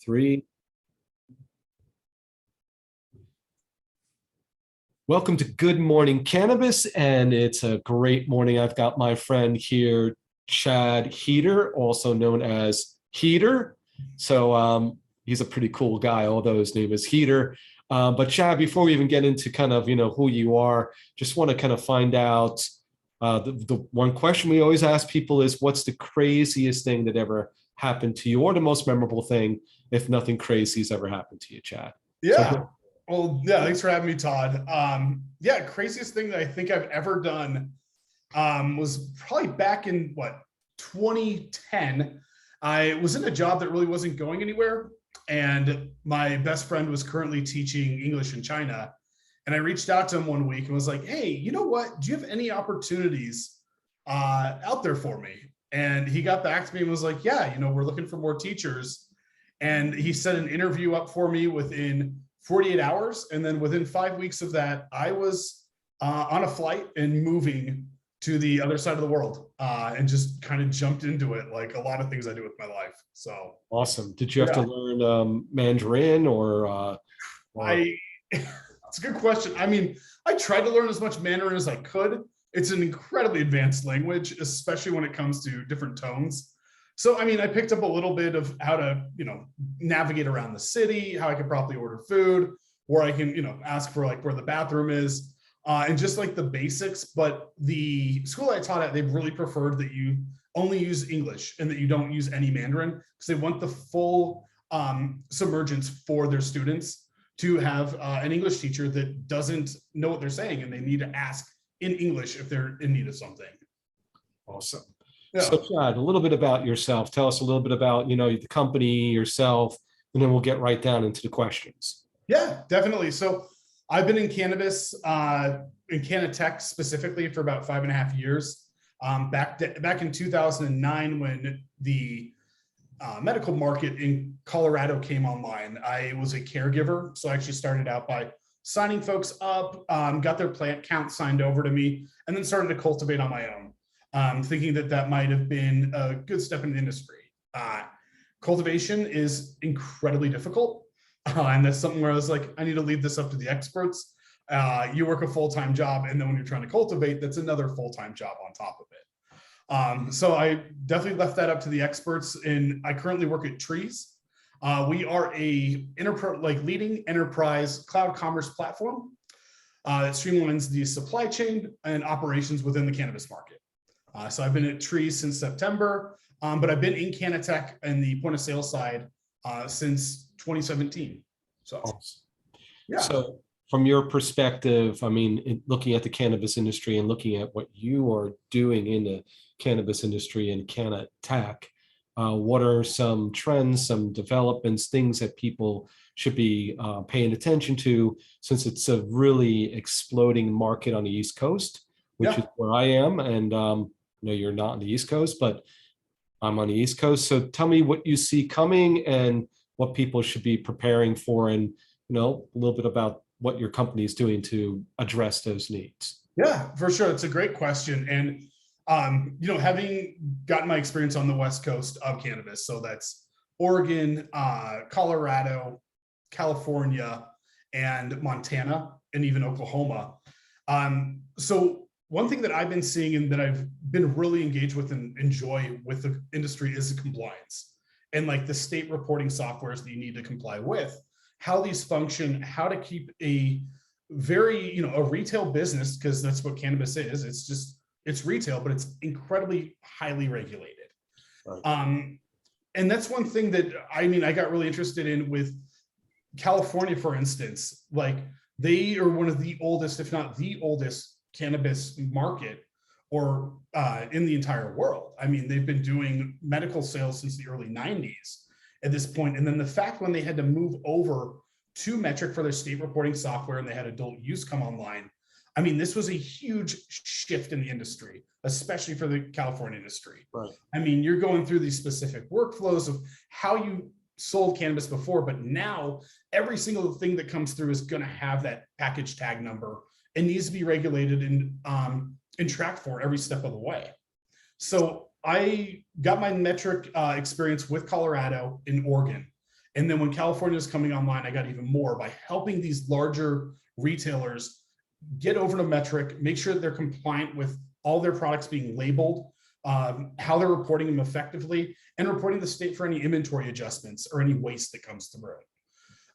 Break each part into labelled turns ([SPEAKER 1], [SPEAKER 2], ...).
[SPEAKER 1] Three. Welcome to Good Morning Cannabis, and it's a great morning. I've got my friend here, Chad Heater, also known as Heater. So he's a pretty cool guy, although his name is Heater. But Chad, before we even get into kind of, who you are, just want to kind of find out, the one question we always ask people is, what's the craziest thing that ever happened to you, or the most memorable thing, if nothing crazy has ever happened to you, Chad?
[SPEAKER 2] Yeah.
[SPEAKER 1] So,
[SPEAKER 2] Well, yeah, thanks for having me, Todd. Yeah, craziest thing that I think I've ever done was probably back in 2010. I was in a job that really wasn't going anywhere, and my best friend was currently teaching English in China. And I reached out to him one week and was like, "Hey, you know what? Do you have any opportunities out there for me?" And he got back to me and was like, "Yeah, we're looking for more teachers." And he set an interview up for me within 48 hours. And then within 5 weeks of that, I was on a flight and moving to the other side of the world and just kind of jumped into it, like a lot of things I do with my life. So
[SPEAKER 1] awesome. Did you have to learn Mandarin or?
[SPEAKER 2] It's a good question. I mean, I tried to learn as much Mandarin as I could. It's an incredibly advanced language, especially when it comes to different tones. So, I mean, I picked up a little bit of how to, navigate around the city, how I could properly order food, where I can, ask for like where the bathroom is, and just like the basics. But the school I taught at, they really preferred that you only use English and that you don't use any Mandarin, because they want the full submergence for their students to have an English teacher that doesn't know what they're saying, and they need to ask in English if they're in need of something.
[SPEAKER 1] Awesome.
[SPEAKER 2] Yeah.
[SPEAKER 1] So Chad, a little bit about yourself. Tell us a little bit about, the company, yourself, and then we'll get right down into the questions.
[SPEAKER 2] Yeah, definitely. So I've been in cannabis, in canna-tech specifically, for about 5.5 years. Back in 2009, when the medical market in Colorado came online, I was a caregiver. So I actually started out by signing folks up, got their plant count signed over to me, and then started to cultivate on my own. Thinking that might have been a good step in the industry. Cultivation is incredibly difficult. And that's something where I was like, I need to leave this up to the experts. You work a full-time job, and then when you're trying to cultivate, that's another full-time job on top of it. So I definitely left that up to the experts, and I currently work at Treez. We are a leading enterprise cloud commerce platform that streamlines the supply chain and operations within the cannabis market. So I've been at Treez since September, but I've been in canna-tech and the point of sale side since 2017. So,
[SPEAKER 1] awesome.
[SPEAKER 2] Yeah.
[SPEAKER 1] So from your perspective, I mean, looking at the cannabis industry and looking at what you are doing in the cannabis industry and canna-tech, what are some trends, some developments, things that people should be paying attention to, since it's a really exploding market on the East Coast, which is where I am, and you're not on the East Coast, but I'm on the East Coast. So tell me what you see coming and what people should be preparing for, and a little bit about what your company is doing to address those needs.
[SPEAKER 2] Yeah, for sure. It's a great question. And having gotten my experience on the West Coast of cannabis, so that's Oregon, Colorado, California, and Montana, and even Oklahoma. So one thing that I've been seeing and that I've been really engaged with and enjoy with the industry is the compliance, and like the state reporting softwares that you need to comply with, how these function, how to keep a very, a retail business, because that's what cannabis is. It's retail, but it's incredibly highly regulated. Right. And that's one thing that, I got really interested in with California, for instance. Like, they are one of the oldest, if not the oldest, cannabis market or in the entire world. They've been doing medical sales since the early 90s at this point. And then the fact when they had to move over to metric for their state reporting software, and they had adult use come online, this was a huge shift in the industry, especially for the California industry.
[SPEAKER 1] Right.
[SPEAKER 2] You're going through these specific workflows of how you sold cannabis before, but now every single thing that comes through is going to have that package tag number. It needs to be regulated and tracked for every step of the way. So I got my metric experience with Colorado and Oregon, And then when California is coming online, I got even more by helping these larger retailers get over to metric, make sure that they're compliant with all their products being labeled, how they're reporting them effectively, and reporting the state for any inventory adjustments or any waste that comes through.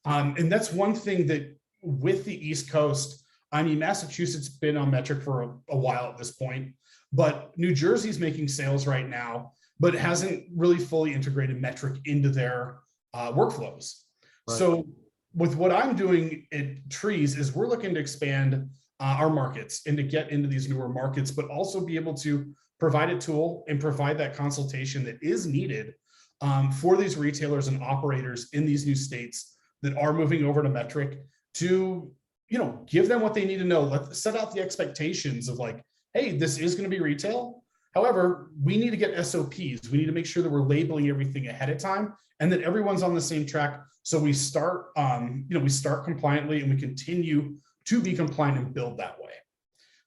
[SPEAKER 2] And that's one thing that with the East Coast, I mean, Massachusetts been on metric for a while at this point, but New Jersey's making sales right now, but it hasn't really fully integrated metric into their workflows. Right. So with what I'm doing at Treez is we're looking to expand our markets and to get into these newer markets, but also be able to provide a tool and provide that consultation that is needed for these retailers and operators in these new states that are moving over to metric to, give them what they need to know. Let's set out the expectations of like, hey, this is going to be retail. However, we need to get SOPs. We need to make sure that we're labeling everything ahead of time and that everyone's on the same track. So we start, we start compliantly and we continue to be compliant and build that way.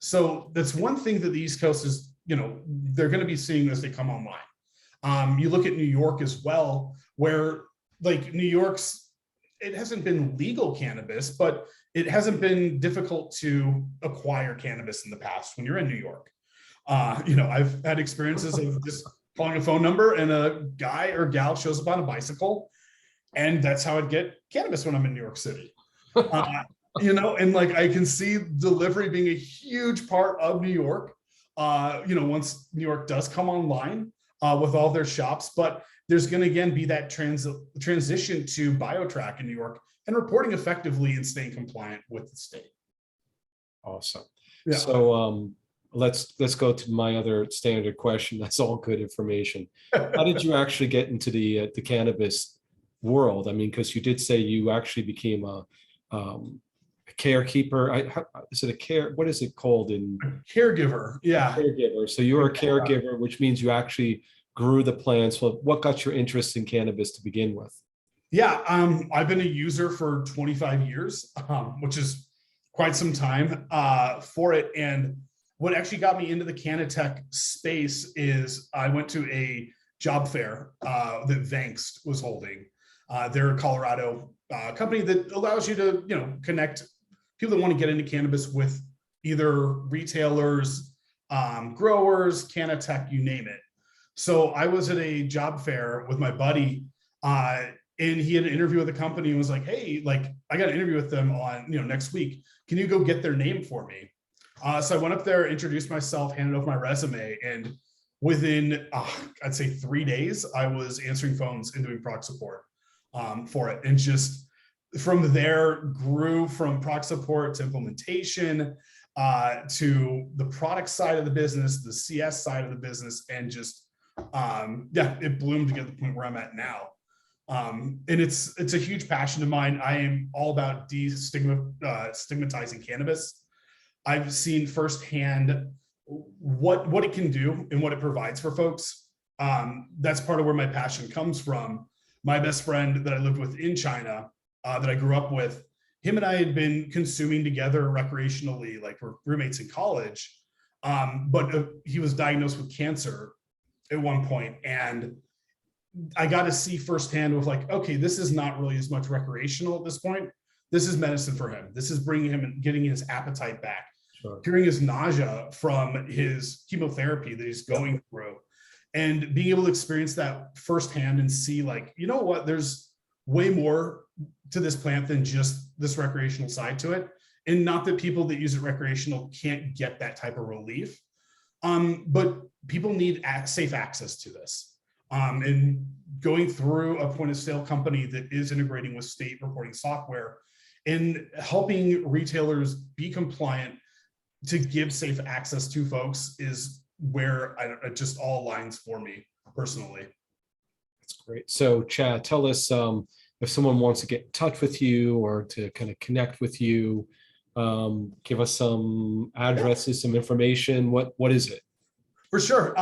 [SPEAKER 2] So that's one thing that the East Coast is, they're going to be seeing as they come online. You look at New York as well, where like New York's, it hasn't been legal cannabis, but it hasn't been difficult to acquire cannabis in the past when you're in New York. I've had experiences of just calling a phone number and a guy or gal shows up on a bicycle, and that's how I'd get cannabis when I'm in New York City. And like I can see delivery being a huge part of New York. Once New York does come online with all their shops, but there's going to again be that transition to BioTrack in New York and reporting effectively and staying compliant with the state.
[SPEAKER 1] Awesome.
[SPEAKER 2] Yeah.
[SPEAKER 1] So let's go to my other standard question. That's all good information. How did you actually get into the cannabis world? I mean, because you did say you actually became a carekeeper. What is it called in
[SPEAKER 2] caregiver? Yeah,
[SPEAKER 1] caregiver. So you're a caregiver, which means you actually grew the plants. Well, what got your interest in cannabis to begin with?
[SPEAKER 2] Yeah, I've been a user for 25 years, which is quite some time for it. And what actually got me into the canna-tech space is I went to a job fair that Vankst was holding. They're a Colorado company that allows you to, connect people that want to get into cannabis with either retailers, growers, canna-tech, you name it. So I was at a job fair with my buddy, and he had an interview with the company and was like, hey, like I got an interview with them on, next week. Can you go get their name for me? So I went up there, introduced myself, handed over my resume, and within, I'd say 3 days, I was answering phones and doing product support for it. And just from there grew from product support to implementation to the product side of the business, the CS side of the business, and just, it bloomed to get to the point where I'm at now. And it's a huge passion of mine. I am all about destigmatizing cannabis. I've seen firsthand what it can do and what it provides for folks. That's part of where my passion comes from. My best friend that I lived with in China, that I grew up with, him and I had been consuming together recreationally, like we're roommates in college. But he was diagnosed with cancer at one point, and I got to see firsthand with like, okay, this is not really as much recreational at this point. This is medicine for him. This is bringing him and getting his appetite back, curing his nausea from his chemotherapy that he's going through, and being able to experience that firsthand and see like, you know what, there's way more to this plant than just this recreational side to it. And not that people that use it recreational can't get that type of relief, but people need safe access to this. And going through a point of sale company that is integrating with state reporting software and helping retailers be compliant to give safe access to folks is where it just all aligns for me personally.
[SPEAKER 1] That's great. So Chad, tell us if someone wants to get in touch with you or to kind of connect with you, give us some addresses, some information. What is it?
[SPEAKER 2] For sure.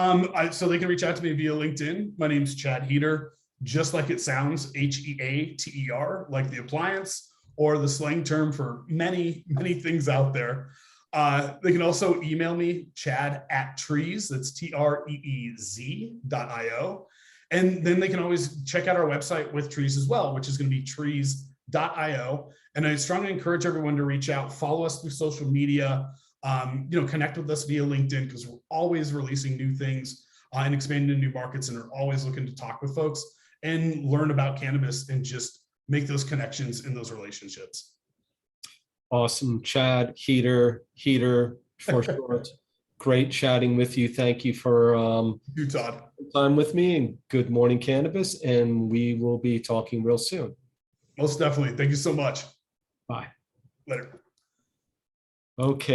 [SPEAKER 2] So they can reach out to me via LinkedIn. My name's Chad Heater, just like it sounds, Heater, like the appliance, or the slang term for many, many things out there. They can also email me, Chad@Treez, that's Treez.io. And then they can always check out our website with Treez as well, which is going to be treez.io. And I strongly encourage everyone to reach out, follow us through social media, connect with us via LinkedIn, because we're always releasing new things and expanding into new markets, and are always looking to talk with folks and learn about cannabis and just make those connections in those relationships.
[SPEAKER 1] Awesome. Chad, Heater for short. Great chatting with you. Thank you for
[SPEAKER 2] You, Todd.
[SPEAKER 1] time with me, and Good Morning Cannabis. And we will be talking real soon.
[SPEAKER 2] Most definitely. Thank you so much.
[SPEAKER 1] Bye.
[SPEAKER 2] Later.
[SPEAKER 1] Okay.